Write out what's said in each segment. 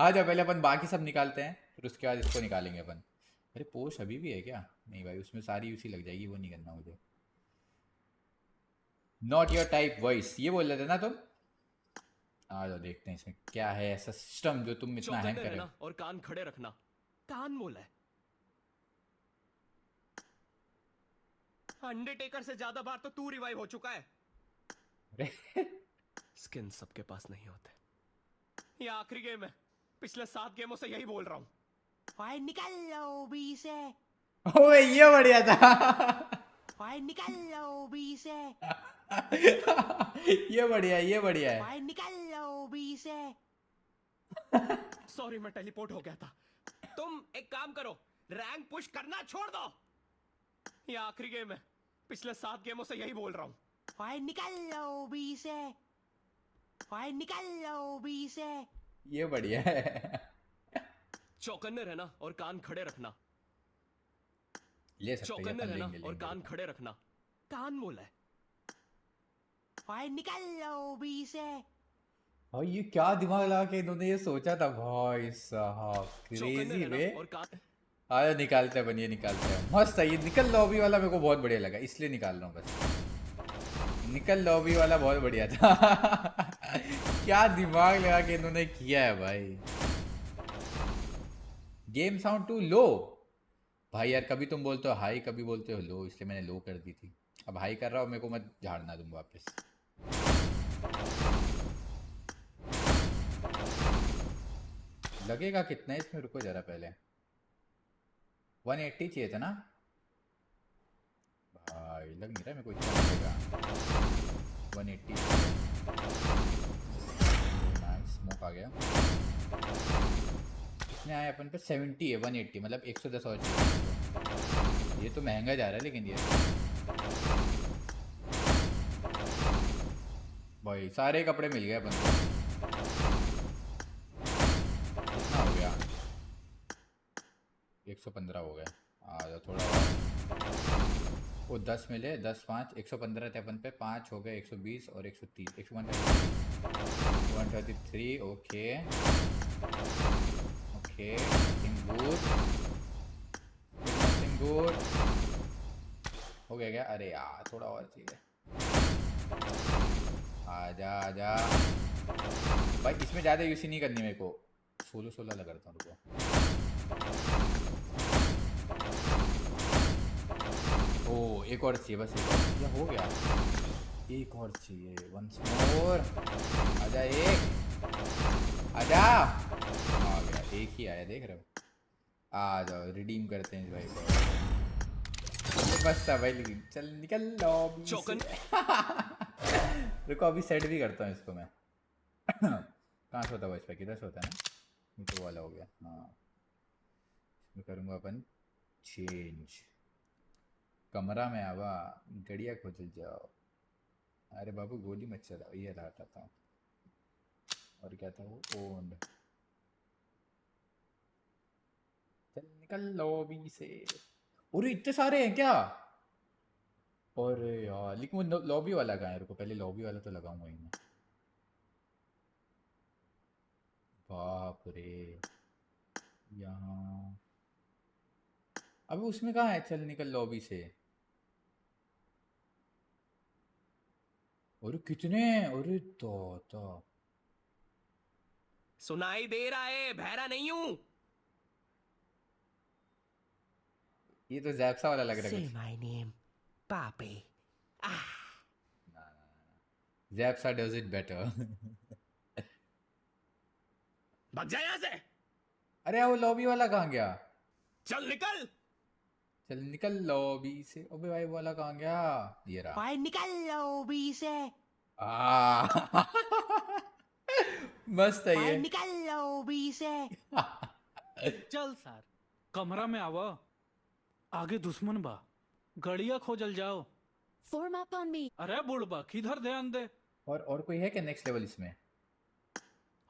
आ जाओ, पहले अपन बाकी सब निकालते हैं, फिर उसके बाद इसको निकालेंगे अपन। अरे पोश अभी भी है क्या? नहीं भाई, उसमें सारी यूसी लग जाएगी, वो नहीं करना मुझे। नॉट योर टाइप वॉइस, ये बोल रहे थे ना तुम? आ जाओ, देखते हैं इसमें क्या है ऐसा सिस्टम जो तुम इतना हैंग चौकन्ने कर रहे हो। रहना और कान खड़े रखना। कान बोला है। अंडरटेकर से ज्यादा बार तो तू रिवाइव हो चुका है। अरे स्किन सबके पास नहीं होते। ये आखिरी गेम है। पिछले 7 गेमों से यही बोल रहा हूं। भाई निकल लो बी से। ओए ये बढ़िया था। भाई निकल लो बी से। ये बढ़िया है, ये बढ़िया है। भाई निकल लो बी से। सॉरी, मैं टेलीपोर्ट हो गया था। तुम एक काम करो, रैंक पुश करना छोड़ दो। ये आखिरी गेम है। पिछले 7 गेमों से यही बोल रहा हूं। भाई निकल लो बी से। भाई निकल लो बी से। ये बढ़िया है। चौकन्ने रहना और कान खड़े रखना। ले सकते हैं, चौकन्ने अपन रहना लेंगे और लेंगे कान रुको। खड़े रखना। कान बोला है। भाई निकल लो बी से। भाई ये क्या दिमाग लगा के इन्होंने ये सोचा था भाई साहब, चौकन्ने क्रेजी रहना वे। और कान। आया निकालते हैं अपन, ये निकालते हैं, मस्त है ये। निकल लॉबी वाला मेरे को बहुत बढ़िया लगा, इसलिए निकाल रहा हूँ बस। निकल लॉबी वाला बहुत बढ़िया था। क्या दिमाग लगा के इन्होंने किया है भाई। Game sound to low. भाई यार, कभी तुम बोलते हो हाई, कभी बोलते हो लो, इसलिए मैंने लो कर दी थी। अब हाई कर रहा हूँ, मेरे को मत झाड़ना तुम वापस। लगेगा कितना है इसमें, रुको जरा पहले। 180 चाहिए था ना भाई, लग नहीं रहा मेरे को इतना लगेगा। 180। नाइस, स्मोक आ गया। कितने आए अपन पे? 70 है, 180 मतलब 110 और चाहिए। ये तो महंगा जा रहा है लेकिन ये भाई, सारे कपड़े मिल गए अपन को। कितना हो गया? 115 हो गए। आ जाओ थोड़ा और। वो 10 मिले, 10 5 115 थे अपन पे, 5 हो गए 120 और 130, 133। Okay okay, nothing good, nothing good. हो गया क्या? अरे यार थोड़ा और चाहिए। आजा आजा भाई, इसमें ज़्यादा यूसी नहीं करनी मेरे को। 16 करता हूँ रुको। ओ एक और चाहिए बस, एक और ये हो गया। एक और चाहिए, वंस मोर। आजा एक, आजा। आ गया, एक ही आया, देख रहे हो? आ जाओ, रिडीम करते हैं इस भाई को। ये बस था भाई, लेकिन चल निकल लॉबी से। चौकन। रुको अभी सेट भी करता हूँ इसको मैं। कहाँ से होता है इस पे? किधर से होता है ना? ये तो वाला हो गया हाँ। इसमें करूँगा अपन चेंज। कमरा में आवा, गड़िया खोजल जाओ। अरे बाबू गोली मत चलाओ, ये हटाता हूँ। और क्या था वो? ओन्ड। चल निकल लॉबी से। अरे इतने सारे हैं क्या? अरे यार, लेकिन वो लॉबी वाला कहाँ है? रुको पहले लॉबी वाला तो लगाऊंगा ही मैं। बाप रे, यहाँ। अब उसमें कहाँ है चल निकल लॉबी से? अरे कितने हैं? अरे तो सुनाई दे रहा है, बहरा नहीं हूं। ये तो जैप्सा वाला लग रहा है Say कुछ। my name, पापे। ना ना ना, जैप्सा डज इट बेटर। भाग जा यहां से। अरे यार, वो लॉबी वाला कहाँ गया? चल निकल। चल निकल लॉबी से। अबे भाई वो वाला कहाँ गया? ये रहा। भाई निकल लो बी से। आ मस्त है ये। भाई निकल लो बी से। चल सार, कमरा में आवा। आगे दुश्मन बा, गड़िया खोजल जाओ। Form up on me. अरे बुढ़बा किधर ध्यान दे। और कोई है क्या नेक्स्ट लेवल इसमें?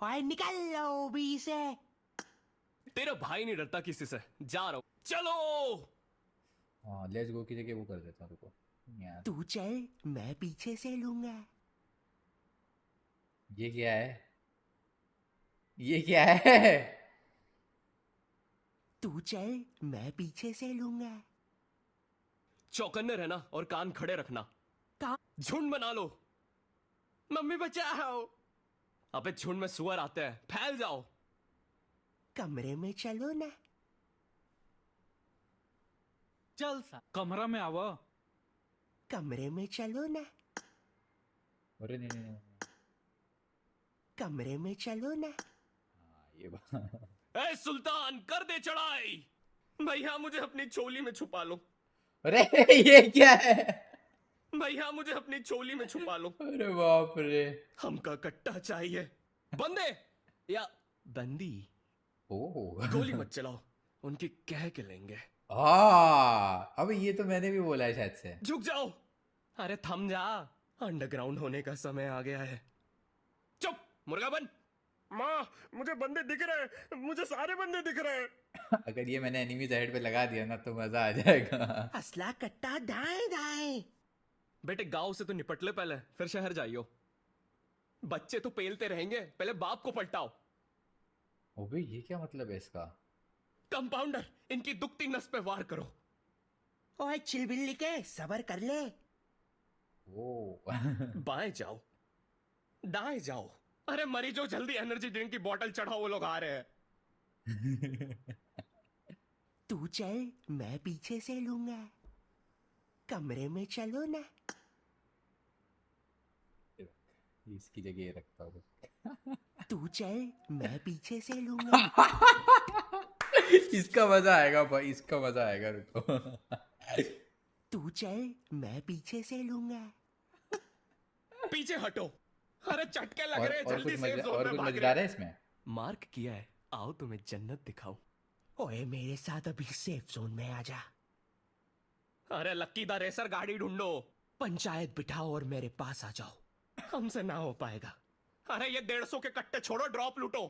भाई निकल लो बी से। तेरा भाई नहीं डरता किसी से। जा रहा हूं, चलो। हाँ, लेट्स गो की जगह वो कर देता हूँ, रुको यार। तू चल, मैं पीछे से लूंगा। ये क्या है? ये क्या है? तू चल, मैं पीछे से लूंगा। चौकन्ने रहना और कान खड़े रखना। झुंड बना लो। मम्मी बचाओ। अबे झुंड में सुअर आते हैं, फैल जाओ। कमरे में चलो ना। चल सर कमरा में आवा। कमरे में चलो ना। अरे नहीं नहीं नहीं। कमरे में चलो ना। हाँ ये बात। ए सुल्तान, कर दे चढ़ाई। भैया मुझे अपनी चोली में छुपा लो। अरे ये क्या है? भैया मुझे अपनी चोली में छुपा लो। अरे बाप रे। हमका कट्टा चाहिए। बंदे या बंदी। ओह गोली मत चलाओ, उनकी कह के लेंगे। अब ये तो मैंने भी बोला है शायद से। झुक जाओ। अरे थम जा, अंडरग्राउंड होने का समय आ गया है। चुप, मुर्गा बन। माँ, मुझे बंदे दिख रहे हैं, मुझे सारे बंदे दिख रहे हैं। अगर ये मैंने एनिमी साइड पे लगा दिया ना तो मजा आ जाएगा। असला कट्टा दाएं दाएं। बेटे गांव से तो निपट ले पहले, फिर शहर जाइयो। बच्चे तो पेलते रहेंगे, पहले बाप को पलटाओ। ओबे ये क्या मतलब है इसका? कंपाउंडर, इनकी दुखती नस पे वार करो। ओए चिलबिल्ली के, सबर कर ले। ओ बाएं जाओ, दाएं जाओ। अरे मरीजों, जल्दी एनर्जी ड्रिंक की बोतल चढ़ाओ, वो लोग आ रहे हैं। तू चल, मैं पीछे से लूंगा। कमरे में चलो ना। इसकी जगह ये रखता हूँ। तू चल, मैं पीछे से लूंगा। इसका मजा आएगा भाई, इसका मजा आएगा, रुको। तू चल, मैं पीछे से लूंगा। पीछे हटो। अरे चटके लग रहे हैं, जल्दी सेफ जोन और में कुछ भाग मजेदार रहे है हैं। इसमें? मार्क किया है, आओ तुम्हें जन्नत दिखाऊं। ओए मेरे साथ अभी सेफ जोन में आ जा। अरे लक्की द रेसर गाड़ी ढूंढो, पंचायत बिठाओ और मेरे पास आ जाओ। हमसे ना हो पाएगा। अरे ये 150 के कट्टे छोड़ो, ड्रॉप लूटो।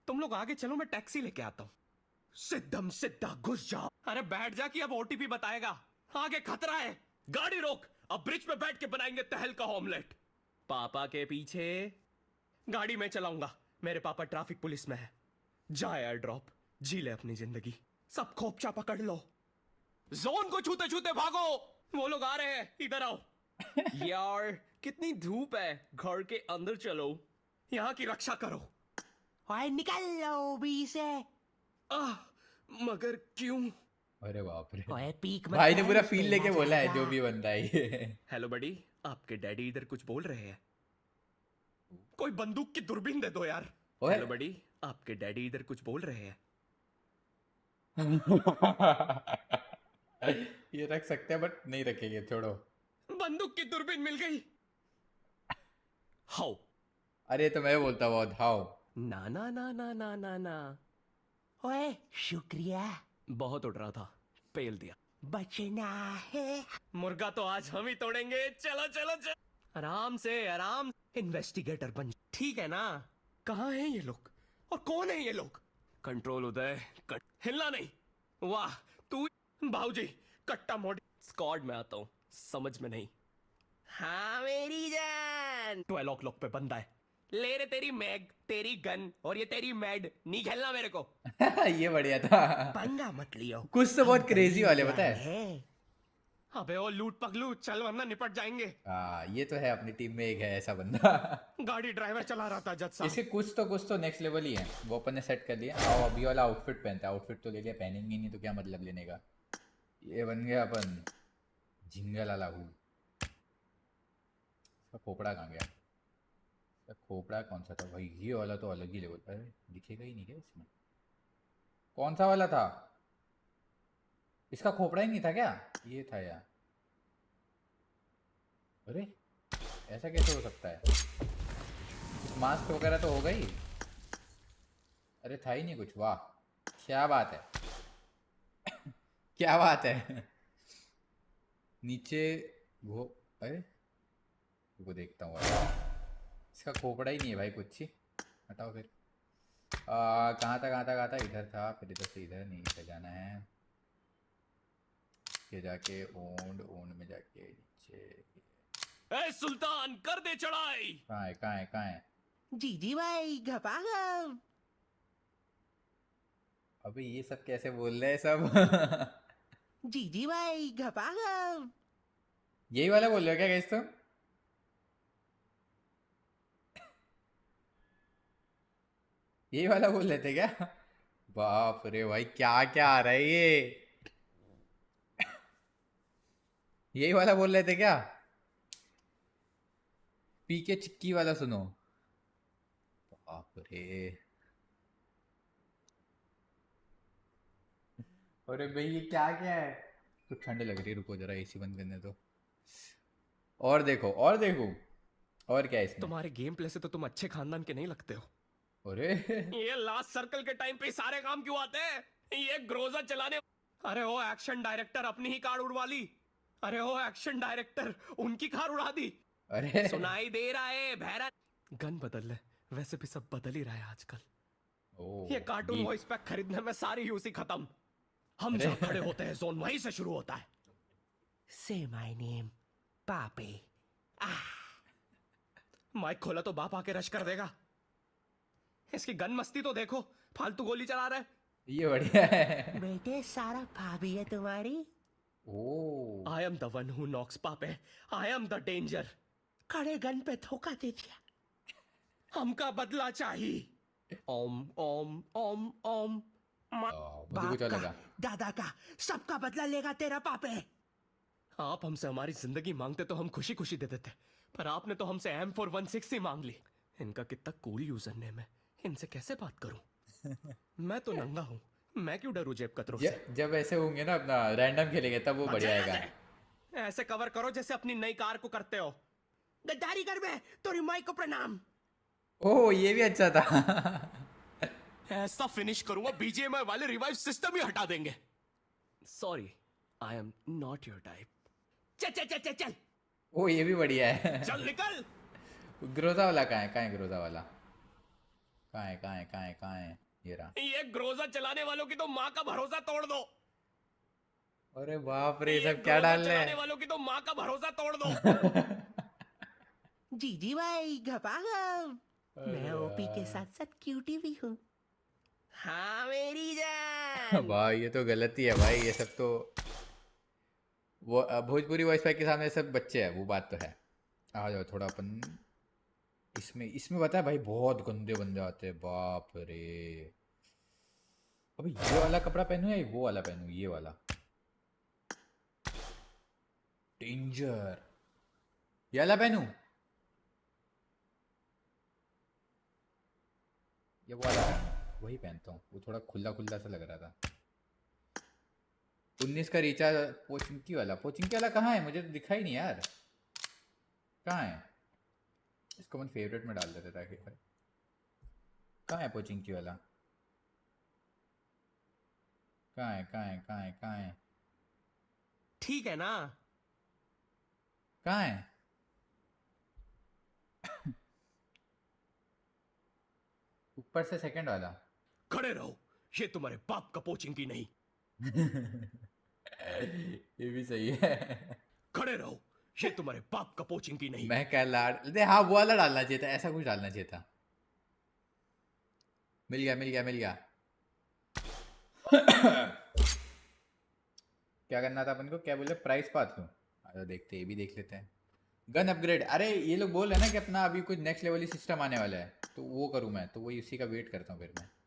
तुम लोग आगे चलो, मैं टैक्सी लेके आता हूँ। सिद्धम सिद्धा घुस जाओ। अरे बैठ जा कि अब ओटीपी बताएगा। आगे खतरा है, गाड़ी रोक। अब ब्रिज पे बैठ के बनाएंगे तहल का ऑमलेट। पापा के पीछे। गाड़ी में चलाऊंगा, मेरे पापा ट्रैफिक पुलिस में है। जा एयर ड्रॉप, जी ले अपनी जिंदगी। सब खोपचा पकड़ लो, जोन को छूते छूते भागो। वो लोग आ रहे हैं, इधर आओ। यार कितनी धूप है, घर के अंदर चलो। यहाँ की रक्षा करो। हाय निकल लो बी से। मगर क्यों? अरे बाप रे। ओए पीक मत भाई ने कर, पूरा फील पेला लेके बोला है जाएगा। जो भी बंदा है ये। हेलो बडी, आपके डैडी इधर कुछ बोल रहे हैं। कोई बंदूक की दूरबीन दे दो यार। ओए। हेलो बडी, आपके डैडी इधर कुछ बोल रहे हैं। ये रख सकते हैं बट नहीं रखेंगे, छोड़ो। बंदूक की दूरबीन मिल गई। हाउ? अरे तो मैं बोलता बहुत हाउ। ना ना ना ना ना ना ना। ओए शुक्रिया। बहुत उड़ रहा था, पेल दिया। बचना है। मुर्गा तो आज हम ही तोड़ेंगे। चलो चलो चलो, आराम से आराम। इन्वेस्टिगेटर बन, ठीक है ना? कहाँ हैं ये लोग और कौन है ये लोग? कंट्रोल उदय, हिलना नहीं। वाह तू भाऊजी, कट्टा मोड स्क्वाड में आता हूँ, समझ में नहीं। हाँ मेरी जान। 12 o'clock पे बंदा है। ले रे तेरी मैग, तेरी गन और ये तेरी मैड। नहीं खेलना मेरे को। ये बढ़िया था। पंगा मत लियो। कुछ तो बहुत क्रेजी वाले पता है। अबे वो लूट पगलू, चल वरना निपट जाएंगे। ये तो है, अपनी टीम में एक है ऐसा बंदा। गाड़ी ड्राइवर चला रहा था जज साहब। इसके कुछ तो नेक्स्ट लेवल ही है, वो अपन ने सेट कर लिया। आओ अभी वाला आउटफिट पहनता है, आउटफिट तो ले लिया, पहनेंगे नहीं तो क्या मतलब लेने का। ये बन गया अपन झिंगल लागू। इसका खोपड़ा कहाँ गया? इसका खोपड़ा कौन सा था भाई? ये वाला तो अलग ही लेवल। अरे दिखेगा ही नहीं क्या इसमें? कौन सा वाला था? इसका खोपड़ा ही नहीं था क्या? ये था यार। अरे ऐसा कैसे हो सकता है? मास्क वगैरह तो होगा ही। अरे था ही नहीं कुछ। वाह क्या बात है। क्या बात है। नीचे वो, अरे वो देखता हूँ। इसका खोपड़ा ही नहीं है भाई कुछ ही। हटाओ फिर। कहाँ था? इधर था, फिर इधर से इधर नहीं से जाना है। ये जाके ओंड में जाके नीचे। ए सुल्तान, कर दे चढ़ाई। कहाँ है? जीजी भाई घपाघप। अबे ये सब कैसे बोल रहे हैं सब? जीजी भाई घपाघप। यही वाला बोल रहे हो क्या गाइस तुम? यही वाला बोल रहे थे क्या? बाप रे भाई, क्या क्या आ रहा है ये? यही वाला बोल रहे थे क्या? पी के चिक्की वाला सुनो। बाप रे। अरे भाई ये क्या क्या है? तो ठंड लग रही है, रुको जरा एसी बंद करने दो। और देखो और देखो, और क्या है इसमें? तुम्हारे गेम प्ले से तो तुम अच्छे खानदान के नहीं लगते हो। अरे ये लास्ट सर्कल के टाइम पे सारे काम क्यों आते हैं? ये ग्रोजा चलाने। अरे ओ एक्शन डायरेक्टर अपनी ही कार उड़वा ली। अरे ओ एक्शन डायरेक्टर उनकी कार उड़ा दी। अरे सुनाई दे रहा है बहरा। गन बदल ले, वैसे भी सब बदल ही रहा है आजकल। ओ ये कार्टून डीप। वॉइस पैक खरीदने में सारी यूसी खत्म। हम जहाँ खड़े होते हैं जोन वहीं से शुरू होता है। से माय नेम पापे। माइक खोला तो बाप आके रश कर देगा। इसकी गन मस्ती तो देखो, फालतू गोली चला रहा है। ये बढ़िया है। बेटे सारा भाभी है तुम्हारी। Oh I am the one who knocks पापे। I am the danger. खड़े गन पे धोखा दे दिया। हमका बदला चाहिए। ओम ओम ओम ओम। मुझे कुछ और लगा। दादा का सबका बदला लेगा तेरा पापे। आप हमसे हमारी जिंदगी मांगते तो हम खुशी खुशी दे देते, पर आपने तो हमसे M416 मांग ली। इनका कितना कूल यूजर नेम है, इनसे कैसे बात करूं? मैं तो नंगा हूं, मैं क्यों डरूं जेब कतरों से? जब ऐसे होंगे ना, अपना रैंडम खेलेंगे तब वो बढ़िया आएगा। ऐसे कवर करो जैसे अपनी नई कार को करते हो। गद्दारी कर बे, तेरी माई को प्रणाम। ओह ये भी अच्छा था। ऐसा फिनिश करूंगा बीजीएमआई वाले रिवाइव सिस्टम ही हटा देंगे। Sorry, I am not your type. चल चल चल चल चल ओ ये भी बढ़िया है। चल निकल। ग्रोजा वाला कहाँ है ग्रोजा वाला? कहाँ है? ये रहा। ये ग्रोजा चलाने वालों की तो माँ का भरोसा तोड़ दो। अरे बाप रे, ये सब क्या ग्रोजा डाल रहे चलाने हैं? वालों की तो माँ का भरोसा तोड़ दो। जीजी भाई घपाघप। मैं ओपी के साथ साथ क्यूटी भी हूँ। हाँ मेरी जान। भाई ये तो गलती है भाई, ये सब तो वो भोजपुरी वॉइस पैक के सामने सब बच्चे हैं, वो बात तो है। आ जाओ थोड़ा अपन इसमें बता भाई, बहुत गंदे बंदे आते हैं, बाप रे। अबे ये वाला कपड़ा पहनूं या वो वाला पहनूं? ये वाला डेंजर। ये वाला पहनूं? ये वो वाला पहनूं? वही पहनता हूँ, वो थोड़ा खुला खुला सा लग रहा था। 19 का रिचार्ज। पोचिंकी वाला कहाँ है? मुझे तो दिखा ही नहीं यार, कहाँ है? इसको मैं फेवरेट में डाल देता ताकि कहाँ है पोचिंकी वाला? कहाँ है? ठीक है ना? कहाँ है? ऊपर से सेकंड वाला। खड़े रहो, ये तुम्हारे बाप का पोचिंग की नहीं। ये भी सही है। खड़े रहो, ये तुम्हारे बाप का पोचिंग की नहीं। मैं क्या लाड दे, हाँ वो वाला डालना चाहिए था, ऐसा कुछ डालना चाहिए था। मिल गया। क्या करना था अपन को? क्या बोले? प्राइस पाथ लूं? अरे देखते, ये भी देख लेते हैं। गन अपग्रेड, अरे ये लोग बोल रहे हैं ना कि अपना अभी कुछ नेक्स्ट लेवल सिस्टम आने वाला है, तो वो करूं मैं, तो वही उसी का वेट करता हूँ फिर मैं।